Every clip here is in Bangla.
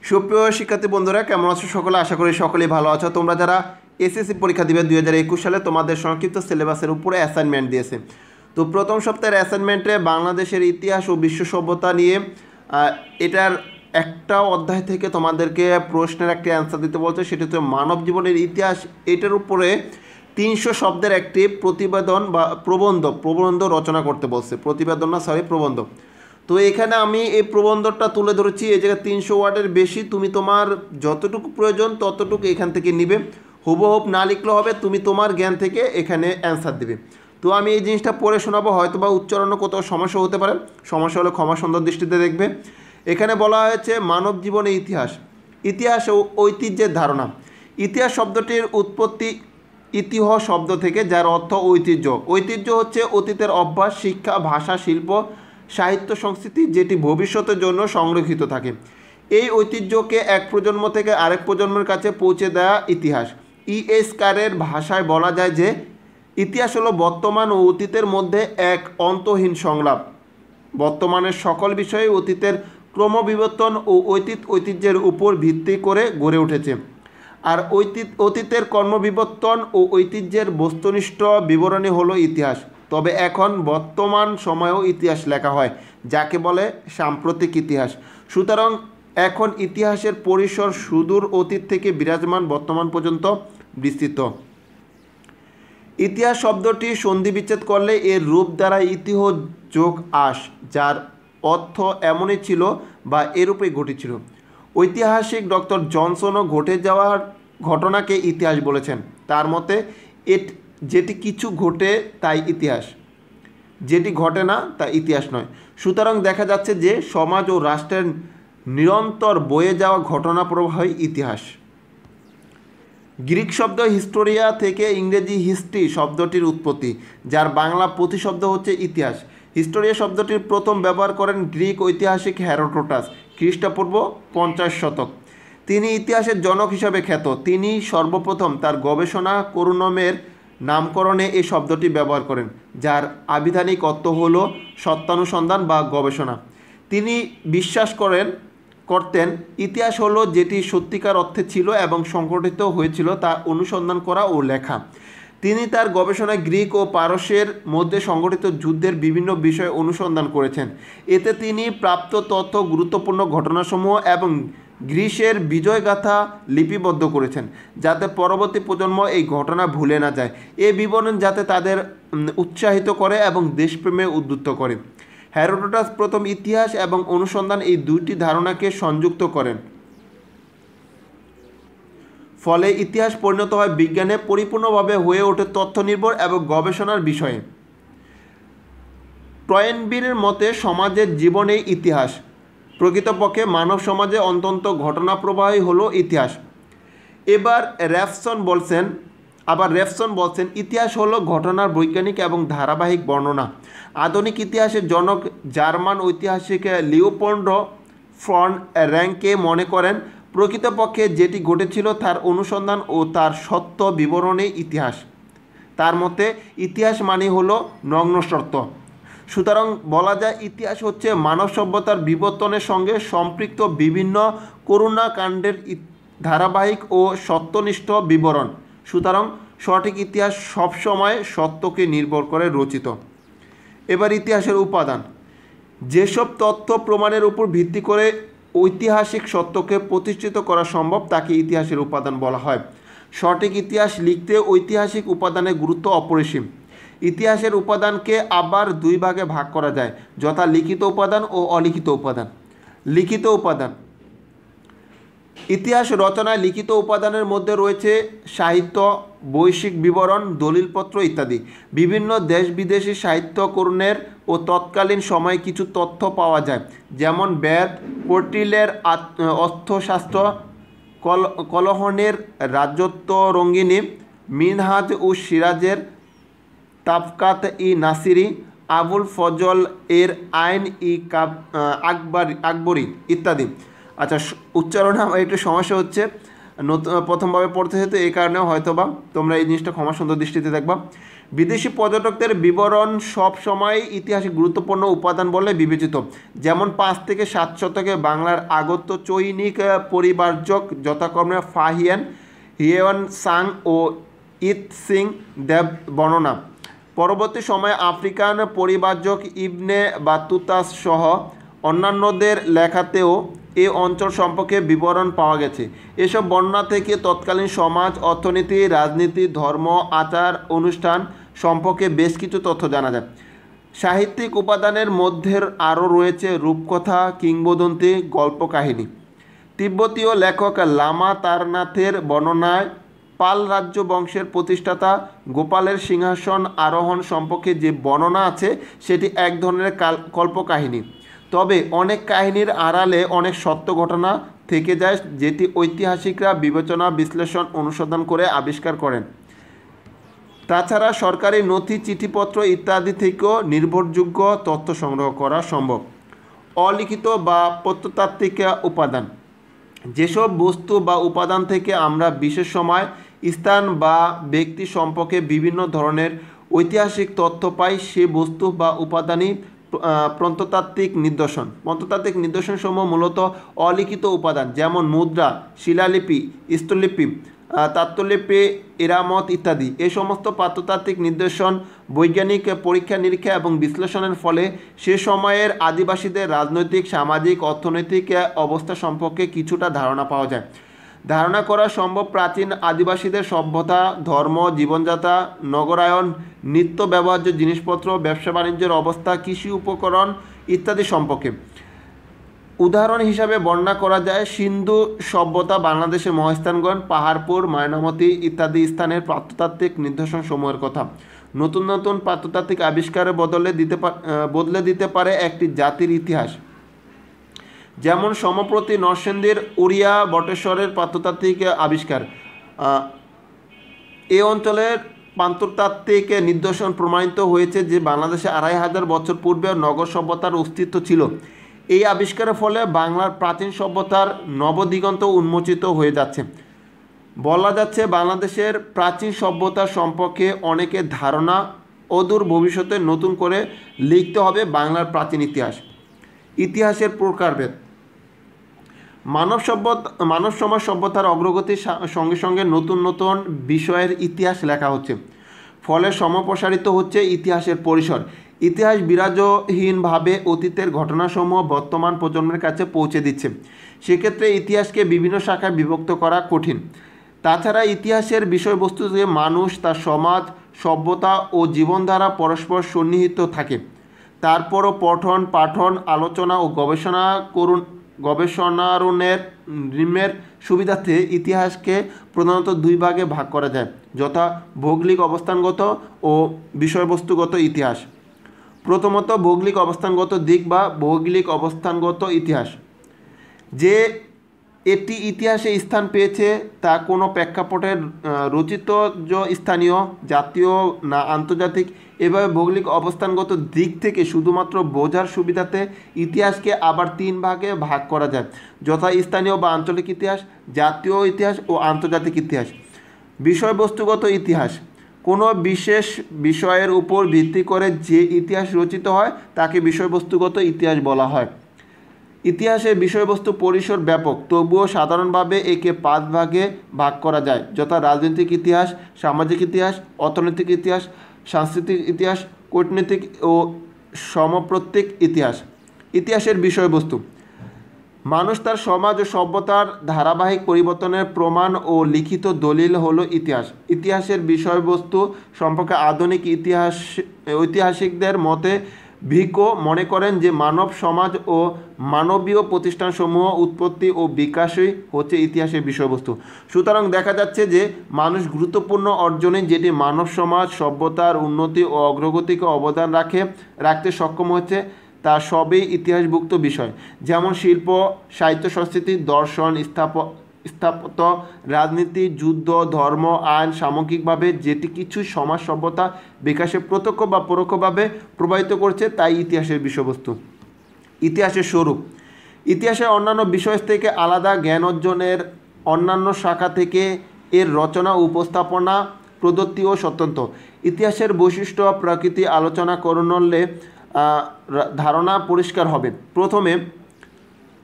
সুপ্রিয় শিক্ষার্থী বন্ধুরা, কেমন আছো সকলে? আশা করি সকলেই ভালো আছো। তোমরা যারা এসএসসি পরীক্ষা দিবে 2021 সালে, তোমাদের সংক্ষিপ্ত সিলেবাসের উপরে অ্যাসাইনমেন্ট দিয়েছে। তো প্রথম সপ্তাহের অ্যাসাইনমেন্টে বাংলাদেশের ইতিহাস ও বিশ্ব সভ্যতা নিয়ে এটার একটা অধ্যায় থেকে তোমাদেরকে প্রশ্নের একটি অ্যান্সার দিতে বলছে, সেটি হচ্ছে মানব জীবনের ইতিহাস। এটার উপরে 300 শব্দের একটি প্রতিবেদন বা প্রবন্ধ রচনা করতে বলছে। প্রবন্ধ। তো এখানে আমি এই প্রবন্ধটা তুলে ধরেছি। এই জায়গায় 300 ওয়ার্ডের বেশি, তুমি তোমার যতটুকু প্রয়োজন ততটুকু এখান থেকে নিবে। হুবহুব না লিখলে হবে, তুমি তোমার জ্ঞান থেকে এখানে অ্যান্সার দিবে। তো আমি এই জিনিসটা পড়ে শোনাবো, হয়তো বা উচ্চারণে কোথাও সমস্যা হতে পারে। সমস্যা হলে ক্ষমা সুন্দর দৃষ্টিতে দেখবে। এখানে বলা হয়েছে মানব জীবনে ইতিহাস ও ঐতিহ্যের ধারণা। ইতিহাস শব্দটির উৎপত্তি ইতিহ শব্দ থেকে, যার অর্থ ঐতিহ্য। ঐতিহ্য হচ্ছে অতীতের অভ্যাস, শিক্ষা, ভাষা, শিল্প, সাহিত্য, সংস্কৃতি, যেটি ভবিষ্যতের জন্য সংরক্ষিত থাকে। এই ঐতিহ্যকে এক প্রজন্ম থেকে আরেক প্রজন্মের কাছে পৌঁছে দেওয়া ইতিহাস। ইএস কারের ভাষায় বলা যায় যে ইতিহাস হলো বর্তমান ও অতীতের মধ্যে এক অন্তহীন সংলাপ। বর্তমানের সকল বিষয়ে অতীতের ক্রমবিবর্তন ও ঐতিহ্যের উপর ভিত্তি করে গড়ে উঠেছে। আর অতীতের কর্মবিবর্তন ও ঐতিহ্যের বস্তুনিষ্ঠ বিবরণী হলো ইতিহাস। তবে এখন বর্তমান সময়েও ইতিহাস লেখা হয়, যাকে বলে সাম্প্রতিক ইতিহাস। সুতরাং এখন ইতিহাসের পরিসর সুদূর অতীত থেকে বিরাজমান বর্তমান পর্যন্ত বিস্তৃত। ইতিহাস শব্দটি সন্ধি বিচ্ছেদ করলে এর রূপ দ্বারা ইতিহ যোগ আস, যার অর্থ এমনই ছিল বা এরূপেই ঘটেছিল। ঐতিহাসিক ডক্টর জনসনও ঘটে যাওয়ার ঘটনাকে ইতিহাস বলেছেন। তার মতে যেটি কিছু ঘটে তাই ইতিহাস, যেটি ঘটে না তা ইতিহাস নয়। সুতরাং দেখা যাচ্ছে যে সমাজ ও রাষ্ট্রের নিরন্তর বয়ে যাওয়া ঘটনা প্রবাহই ইতিহাস। গ্রিক শব্দ হিস্টোরিয়া থেকে ইংরেজি হিস্ট্রি শব্দটির উৎপত্তি, যার বাংলা প্রতিশব্দ হচ্ছে ইতিহাস। হিস্টোরিয়া শব্দটির প্রথম ব্যবহার করেন গ্রিক ঐতিহাসিক হেরোডোটাস, খ্রিস্টপূর্ব 50 শতক। তিনি ইতিহাসের জনক হিসাবে খ্যাত। তিনি সর্বপ্রথম তার গবেষণা করুণমের নামকরণে এই শব্দটি ব্যবহার করেন, যার আবিধানিক অর্থ হল সত্যানুসন্ধান বা গবেষণা। তিনি বিশ্বাস করতেন ইতিহাস হলো যেটি সত্যিকার অর্থে ছিল এবং সংগঠিত হয়েছিল তা অনুসন্ধান করা ও লেখা। তিনি তার গবেষণায় গ্রিক ও পারস্যের মধ্যে সংঘটিত যুদ্ধের বিভিন্ন বিষয় অনুসন্ধান করেছেন। এতে তিনি প্রাপ্ত তথ্য গুরুত্বপূর্ণ ঘটনাসমূহ এবং গ্রীসের বিজয়গাথা লিপিবদ্ধ করেছেন, যাতে পরবর্তী প্রজন্ম এই ঘটনা ভুলে না যায়। এই বিবরণ যাতে তাদের উৎসাহিত করে এবং দেশপ্রেমে উদ্বুদ্ধ করে। হেরোডোটাস প্রথম ইতিহাস এবং অনুসন্ধান এই দুইটি ধারণাকে সংযুক্ত করেন। ফলে ইতিহাস পরিণত হয় বিজ্ঞানে, পরিপূর্ণভাবে হয়ে ওঠে তথ্য নির্ভর এবং গবেষণার বিষয়ে। টয়েনবির মতে সমাজের জীবনেই ইতিহাস। প্রকৃতপক্ষে মানব সমাজে অন্তত ঘটনা প্রবাহই হলো ইতিহাস। রেফসন বলছেন ইতিহাস হলো ঘটনার বৈজ্ঞানিক এবং ধারাবাহিক বর্ণনা। আধুনিক ইতিহাসের জনক জার্মান ঐতিহাসিক লিওপোল্ড ফন র্যাঙ্কে মনে করেন প্রকৃতপক্ষে যেটি ঘটেছিল তার অনুসন্ধান ও তার সত্য বিবরণই ইতিহাস। তার মতে ইতিহাস মানে হলো নগ্ন সত্য। সুতরাং বলা যায় ইতিহাস হচ্ছে মানব সভ্যতার বিবর্তনের সঙ্গে সম্পৃক্ত বিভিন্ন করুণাকাণ্ডের ধারাবাহিক ও সত্যনিষ্ঠ বিবরণ। সুতরাং সঠিক ইতিহাস সবসময় সত্যকে নির্ভর করে রচিত। এবার ইতিহাসের উপাদান। যেসব তথ্য প্রমাণের উপর ভিত্তি করে ঐতিহাসিক সত্যকে প্রতিষ্ঠিত করা সম্ভব তাকে ইতিহাসের উপাদান বলা হয়। সঠিক ইতিহাস লিখতে ঐতিহাসিক উপাদানের গুরুত্ব অপরিসীম। ইতিহাসের উপাদানকে আবার দুই ভাগে ভাগ করা যায়, যথা লিখিত উপাদান ও অলিখিত উপাদান। লিখিত উপাদান। ইতিহাস রচনায় লিখিত উপাদানের মধ্যে রয়েছে সাহিত্য, বৈশ্বিক বিবরণ, দলিলপত্র ইত্যাদি। বিভিন্ন দেশ বিদেশি সাহিত্যকরণের ও তৎকালীন সময়ে কিছু তথ্য পাওয়া যায়, যেমন বেদ, কর্টিলের অর্থশাস্ত্র, কলহনের রাজত্বরঙ্গিনী, মিনহাজ ও সিরাজের তাবকাত ই নাসিরি, আবুল ফজল এর আইন ই আকবরী ইত্যাদি। আচ্ছা, উচ্চারণে আমার একটু সমস্যা হচ্ছে, প্রথমভাবে পড়তে হতো, এই কারণেও হয়তো বা তোমরা এই জিনিসটা ক্ষমা সুন্দর দৃষ্টিতে দেখবা। বিদেশি পর্যটকদের বিবরণ সব সময় ইতিহাসে গুরুত্বপূর্ণ উপাদান বলে বিবেচিত। যেমন ৫ থেকে ৭ শতকে বাংলার আগত চৈনিক পরিবার্যক যথাক্রমে ফাহিয়ান, হিয়েন সাং ও ইত সিং দেব বর্ণনা। পরবর্তী সময়ে আফ্রিকান পরিবার্যক ইবনে বাতুতা সহ অন্যান্যদের লেখাতেও এই অঞ্চল সম্পর্কে বিবরণ পাওয়া গেছে। এসব বর্ণনা থেকে তৎকালীন সমাজ, অর্থনীতি, রাজনীতি, ধর্ম, আচার অনুষ্ঠান সম্পর্কে বেশ কিছু তথ্য জানা যায়। সাহিত্যিক উপাদানের মধ্যে আরও রয়েছে রূপকথা, কিংবদন্তি, গল্প কাহিনী। তিব্বতীয় লেখক লামা তারনাথের বর্ণনায় পাল রাজ্য বংশের প্রতিষ্ঠাতা গোপালের সিংহাসন আরোহণ সম্পর্কে যে বর্ণনা আছে সেটি এক ধরনের কল্পকাহিনী। তবে অনেক কাহিনীর আড়ালে অনেক সত্য ঘটনা থেকে যায়, যেটি ঐতিহাসিকরা বিবেচনা, বিশ্লেষণ, অনুসন্ধান করে আবিষ্কার করেন। তাছাড়া সরকারি নথি, চিঠিপত্র ইত্যাদি থেকেও নির্ভরযোগ্য তথ্য সংগ্রহ করা সম্ভব। অলিখিত বা প্রত্নতাত্ত্বিক উপাদান: যেসব বস্তু বা উপাদান থেকে আমরা বিশেষ সময়, স্থান বা ব্যক্তি সম্পর্কে বিভিন্ন ধরনের ঐতিহাসিক তথ্য পাই, সে বস্তু বা উপাদানই প্রত্নতাত্ত্বিক নিদর্শন। প্রত্নতাত্ত্বিক নিদর্শনসমূহ মূলত অলিখিত উপাদান, যেমন মুদ্রা, শিলালিপি, স্থললিপি, তাত্ত্বলিপি, এরামত ইত্যাদি। এই সমস্ত প্রত্নতাত্ত্বিক নিদর্শন বৈজ্ঞানিক পরীক্ষা নিরীক্ষা এবং বিশ্লেষণের ফলে সে সময়ের আদিবাসীদের রাজনৈতিক, সামাজিক, অর্থনৈতিক অবস্থা সম্পর্কে কিছুটা ধারণা পাওয়া যায়। ধারণা করা সম্ভব প্রাচীন আদিবাসীদের সভ্যতা, ধর্ম, জীবনযাত্রা, নগরায়ন, নিত্য ব্যবহার্য জিনিসপত্র, ব্যবসা বাণিজ্যের অবস্থা, কৃষি উপকরণ ইত্যাদি সম্পর্কে। উদাহরণ হিসাবে বর্ণনা করা যায় সিন্ধু সভ্যতা, বাংলাদেশের মহাস্থানগণ, পাহাড়পুর, ময়নামতি ইত্যাদি স্থানের প্রত্নতাত্ত্বিক নিদর্শনসমূহের কথা। নতুন নতুন প্রত্নতাত্ত্বিক আবিষ্কারের বদলে দিতে পারে একটি জাতির ইতিহাস। যেমন সম্প্রতি নরসিংদীর উড়িয়া বটেশ্বরের প্রত্নতাত্ত্বিক আবিষ্কার। এই অঞ্চলের প্রত্নতাত্ত্বিক নিদর্শন প্রমাণিত হয়েছে যে বাংলাদেশে ২৫০০ বছর পূর্বে নগর সভ্যতার অস্তিত্ব ছিল। এই আবিষ্কারের ফলে বাংলার প্রাচীন সভ্যতার নবদিগন্ত উন্মোচিত হয়ে যাচ্ছে। বলা যাচ্ছে বাংলাদেশের প্রাচীন সভ্যতা সম্পর্কে অনেকের ধারণা অদূর ভবিষ্যতে নতুন করে লিখতে হবে বাংলার প্রাচীন ইতিহাস। ইতিহাসের প্রকারভেদ: মানব সমাজ সভ্যতার অগ্রগতির সঙ্গে সঙ্গে নতুন নতুন বিষয়ের ইতিহাস লেখা হচ্ছে, ফলে সম্প্রসারিত হচ্ছে ইতিহাসের পরিসর। ইতিহাস বিরাজহীনভাবে অতীতের ঘটনাসমূহ বর্তমান প্রজন্মের কাছে পৌঁছে দিচ্ছে। সেক্ষেত্রে ইতিহাসকে বিভিন্ন শাখায় বিভক্ত করা কঠিন। তাছাড়া ইতিহাসের বিষয়বস্তু যে মানুষ, তার সমাজ, সভ্যতা ও জীবনধারা পরস্পর সন্নিহিত থাকে। তারপরও পঠন পাঠন, আলোচনা ও গবেষণারণের সুবিধার্থে ইতিহাসকে প্রধানত দুই ভাগে ভাগ করা যায়, যথা ভৌগোলিক অবস্থানগত ও বিষয়বস্তুগত ইতিহাস। প্রথমত ভৌগোলিক অবস্থানগত দিক বা ভৌগোলিক অবস্থানগত ইতিহাস। যে এটি ইতিহাসে স্থান পেয়েছে তা কোনো প্রেক্ষাপটে রচিত, স্থানীয়, জাতীয় না আন্তর্জাতিক। এভাবে ভৌগোলিক অবস্থানগত দিক থেকে শুধুমাত্র বোঝার সুবিধাতে ইতিহাসকে আবার তিন ভাগে ভাগ করা যায়, যথা স্থানীয় বা আঞ্চলিক ইতিহাস, জাতীয় ইতিহাস ও আন্তর্জাতিক ইতিহাস। বিষয়বস্তুগত ইতিহাস: কোনো বিশেষ বিষয়ের উপর ভিত্তি করে যে ইতিহাস রচিত হয় তাকে বিষয়বস্তুগত ইতিহাস বলা হয়। ইতিহাসের বিষয়বস্তু পরিসর ব্যাপক, তবুও সাধারণভাবে একে 5 ভাগে ভাগ করা যায়, যথা রাজনৈতিক ইতিহাস, সামাজিক ইতিহাস, অর্থনৈতিক ইতিহাস, সাংস্কৃতিক ইতিহাস, কূটনৈতিক ও সাম্প্রতিক ইতিহাস। ইতিহাসের বিষয়বস্তু: মানুষ তার সমাজ ও সভ্যতার ধারাবাহিক পরিবর্তনের প্রমাণ ও লিখিত দলিল হলো ইতিহাস। ইতিহাসের বিষয়বস্তু সম্পর্কে আধুনিক ঐতিহাসিকদের মতে ভিকো মনে করেন যে মানব সমাজ ও মানবীয় প্রতিষ্ঠানসমূহ উৎপত্তি ও বিকাশই হচ্ছে ইতিহাসের বিষয়বস্তু। সুতরাং দেখা যাচ্ছে যে মানুষ গুরুত্বপূর্ণ অর্জনে যেটি মানব সমাজ সভ্যতার উন্নতি ও অগ্রগতিকে অবদান রাখতে সক্ষম হচ্ছে তা সবই ইতিহাসভুক্ত বিষয়। যেমন শিল্প, সাহিত্য, সংস্কৃতি, দর্শন, স্থাপত্য, রাজনীতি, যুদ্ধ, ধর্ম, আইন, সামগ্রিকভাবে যেটি কিছু সমাজ সভ্যতা বিকাশে প্রত্যক্ষ বা পরোক্ষভাবে প্রভাবিত করছে তাই ইতিহাসের বিষয়বস্তু। ইতিহাসের স্বরূপ: ইতিহাসের অন্যান্য বিষয় থেকে আলাদা জ্ঞান অর্জনের অন্যান্য শাখা থেকে এর রচনা, উপস্থাপনা প্রদত্তি ও স্বতন্ত্র। ইতিহাসের বৈশিষ্ট্য প্রকৃতি আলোচনা করলে ধারণা পরিষ্কার হবে। প্রথমে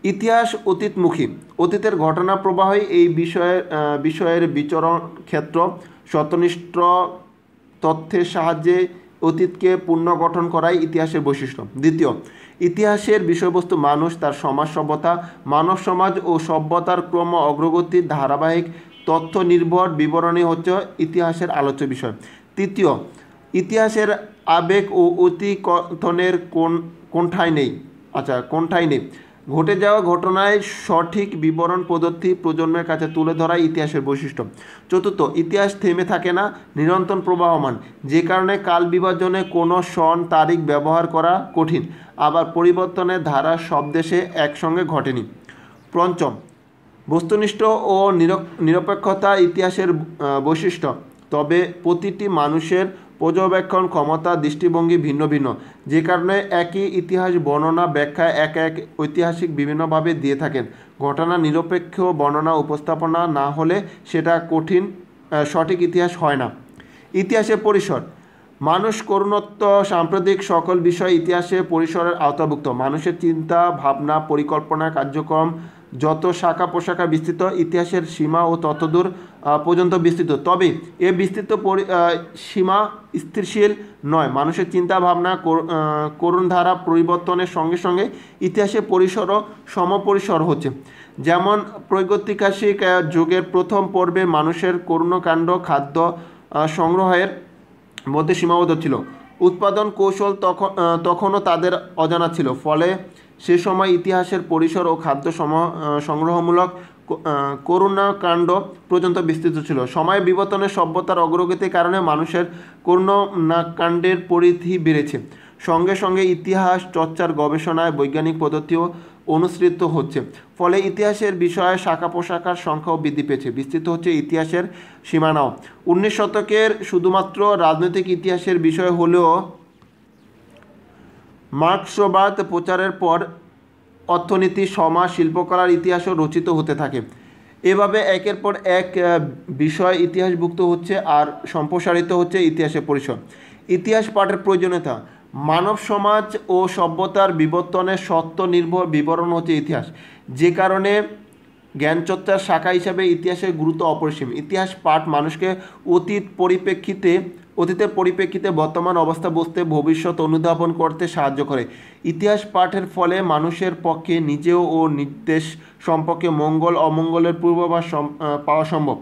ইতিহাস অতীতমুখী। অতীতের ঘটনা প্রবাহই এই বিষয়ের বিচরণ ক্ষেত্র। সত্যনিষ্ঠ তথ্যের সাহায্যে অতীতকে পুনর্গঠন করাই ইতিহাসের বৈশিষ্ট্য। দ্বিতীয়, ইতিহাসের বিষয়বস্তু মানুষ, তার সমাজ সভ্যতা, মানব সমাজ ও সভ্যতার ক্রম অগ্রগতির ধারাবাহিক তথ্য নির্ভর বিবরণী হচ্ছে ইতিহাসের আলোচ্য বিষয়। তৃতীয়, ইতিহাসের আবেগ ও অতিকথনের কোনঠাই নেই। ঘটে যাওয়া ঘটনায় সঠিক বিবরণ পদ্ধতি প্রজন্মের কাছে তুলে ধরাই ইতিহাসের বৈশিষ্ট্য। চতুর্থ, ইতিহাস থেমে থাকে না, নিরন্তর প্রবাহমান, যে কারণে কাল বিভাজনে কোনো সন তারিখ ব্যবহার করা কঠিন। আবার পরিবর্তনের ধারা সব দেশে একসঙ্গে ঘটেনি। পঞ্চম, বস্তুনিষ্ঠ ও নিরপেক্ষতা ইতিহাসের বৈশিষ্ট্য। তবে প্রতিটি মানুষের পর্যবেক্ষণ ক্ষমতা, দৃষ্টিভঙ্গি ভিন্ন ভিন্ন, যে কারণে একই ইতিহাস বর্ণনা ব্যাখ্যা এক ঐতিহাসিক বিভিন্নভাবে দিয়ে থাকেন। ঘটনা নিরপেক্ষ বর্ণনা উপস্থাপনা না হলে সেটা সঠিক ইতিহাস হয় না। ইতিহাসের পরিসর। মানুষ, করুণত্ব, সাম্প্রতিক সকল বিষয় ইতিহাসের পরিসরের আওতাভুক্ত। মানুষের চিন্তা, ভাবনা, পরিকল্পনা, কার্যক্রম যত শাখা প্রশাখা বিস্তৃত, ইতিহাসের সীমা ও ততদূর পর্যন্ত বিস্তৃত। তবে এ বিস্তৃত সীমা স্থিরশীল নয়। মানুষের চিন্তা ভাবনা করুণ ধারা পরিবর্তনের সঙ্গে সঙ্গে ইতিহাসের পরিসরও সমপরিসর হচ্ছে। যেমন প্রাগৈতিহাসিক যুগের প্রথম পর্বে মানুষের কর্মকাণ্ড খাদ্য সংগ্রহের মধ্যে সীমাবদ্ধ ছিল। উৎপাদন কৌশল তখনও তাদের অজানা ছিল। ফলে সে সময় ইতিহাসের পরিসর ও খাদ্য সংগ্রহমূলক কর্মকাণ্ড পর্যন্ত বিস্তৃত ছিল। সময়ের বিবর্তনে সভ্যতার অগ্রগতির কারণে মানুষের কর্মকাণ্ডের পরিধি বেড়েছে। সঙ্গে সঙ্গে ইতিহাস চর্চার গবেষণায় বৈজ্ঞানিক পদ্ধতিও অনুসৃত হচ্ছে। ফলে ইতিহাসের বিষয়ে শাখা প্রশাখার সংখ্যাও বৃদ্ধি পেয়েছে, বিস্তৃত হচ্ছে ইতিহাসের সীমানাও। 19 শতকের শুধুমাত্র রাজনৈতিক ইতিহাসের বিষয় হলেও মার্ক্সবাদ প্রচারের পর অর্থনীতি, সমাজ, শিল্পকলার ইতিহাসও রচিত হতে থাকে। এভাবে একের পর এক বিষয় ইতিহাসভুক্ত হচ্ছে আর সম্প্রসারিত হচ্ছে ইতিহাসের পরিসর। ইতিহাস পাঠের প্রয়োজনীয়তা। মানব সমাজ ও সভ্যতার বিবর্তনের সত্য নির্ভর বিবরণ হচ্ছে ইতিহাস, যে কারণে জ্ঞানচর্চার শাখা হিসাবে ইতিহাসের গুরুত্ব অপরিসীম। ইতিহাস পাঠ মানুষকে অতীতের পরিপ্রেক্ষিতে বর্তমান অবস্থা বুঝতে, ভবিষ্যৎ অনুধাবন করতে সাহায্য করে। ইতিহাস পাঠের ফলে মানুষের পক্ষে নিজেও ও নির্দেশ সম্পর্কে মঙ্গল অমঙ্গলের পূর্বাভাস পাওয়া সম্ভব।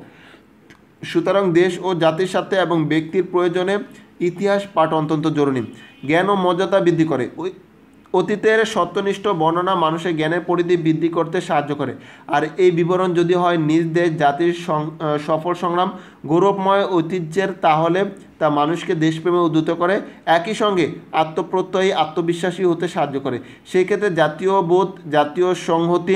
সুতরাং দেশ ও জাতির সাথে এবং ব্যক্তির প্রয়োজনে ইতিহাস পাঠ অত্যন্ত জরুরি। জ্ঞান ও মর্যাদা বৃদ্ধি করে। অতীতের সত্যনিষ্ঠ বর্ণনা মানুষের জ্ঞানের পরিধি বৃদ্ধি করতে সাহায্য করে। আর এই বিবরণ যদি হয় নিজ দেশ জাতির সফল সংগ্রাম, গৌরবময় ঐতিহ্যের, তাহলে তা মানুষকে দেশপ্রেমে উদ্বুদ্ধ করে, একই সঙ্গে আত্মপ্রত্যয়ী আত্মবিশ্বাসী হতে সাহায্য করে। সেই ক্ষেত্রে জাতীয় বোধ, জাতীয় সংহতি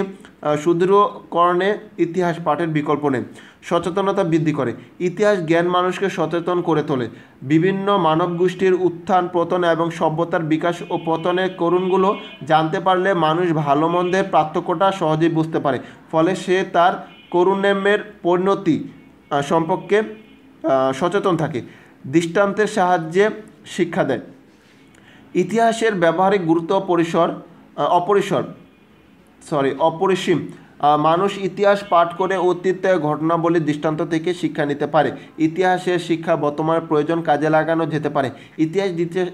সুদৃঢ়করণে ইতিহাস পাঠের বিকল্প নেই। সচেতনতা বৃদ্ধি করে। ইতিহাস জ্ঞান মানুষকে সচেতন করে তোলে। বিভিন্ন মানব গোষ্ঠীর উত্থান পতন এবং সভ্যতার বিকাশ ও পতনের কারণগুলো জানতে পারলে মানুষ ভালো মন্দের পার্থক্যটা সহজেই বুঝতে পারে। ফলে সে তার করুণের পরিণতি সম্পর্কে সচেতন থাকে। দৃষ্টান্তের সাহায্যে শিক্ষা দেয়। ইতিহাসের ব্যবহারিক গুরুত্ব অপরিসীম। মানুষ ইতিহাস পাঠ করে অতীতের ঘটনাবলীর দৃষ্টান্ত থেকে শিক্ষা নিতে পারে। ইতিহাসের শিক্ষা বর্তমানে প্রয়োজন কাজে লাগানো যেতে পারে। ইতিহাস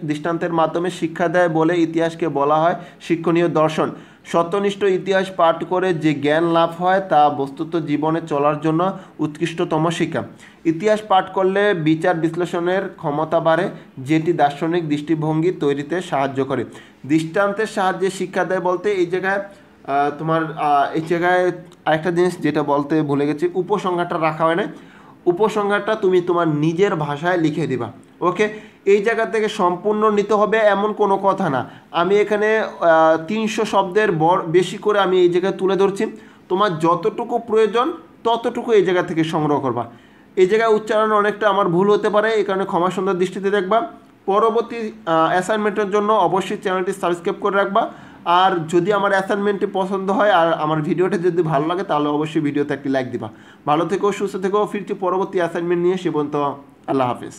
দৃষ্টান্তের মাধ্যমে শিক্ষা দেয় বলে ইতিহাসকে বলা হয় শিক্ষণীয় দর্শন। সত্যনিষ্ঠ ইতিহাস পাঠ করে যে জ্ঞান লাভ হয় তা বস্তুত জীবনে চলার জন্য উৎকৃষ্টতম শিক্ষা। ইতিহাস পাঠ করলে বিচার বিশ্লেষণের ক্ষমতা বাড়ে, যেটি দার্শনিক দৃষ্টিভঙ্গি তৈরিতে সাহায্য করে। দৃষ্টান্তের সাহায্যে শিক্ষা দেয় বলতে এই জায়গায় আরেকটা জিনিস যেটা বলতে ভুলে গেছি, উপসংহারটা রাখা হয় না। উপসংহারটা তুমি তোমার নিজের ভাষায় লিখে দিবা। ওকে, এই জায়গা থেকে সম্পূর্ণ নিতে হবে এমন কোনো কথা না। আমি এখানে 300 শব্দের বেশি করে আমি এই জায়গায় তুলে ধরছি। তোমার যতটুকু প্রয়োজন ততটুকু এই জায়গা থেকে সংগ্রহ করবা। এই জায়গায় উচ্চারণ অনেকটা আমার ভুল হতে পারে, এই কারণে ক্ষমা সুন্দর দৃষ্টিতে দেখবা। পরবর্তী অ্যাসাইনমেন্টের জন্য অবশ্যই চ্যানেলটি সাবস্ক্রাইব করে রাখবা। আর যদি আমার অ্যাসাইনমেন্টটি পছন্দ হয় আর আমার ভিডিওটা যদি ভালো লাগে তাহলে অবশ্যই ভিডিওতে একটি লাইক দিবা। ভালো থেকো, সুস্থ থেকো। ফিরছি পরবর্তী অ্যাসাইনমেন্ট নিয়ে। সে পর্যন্ত আল্লাহ হাফিজ।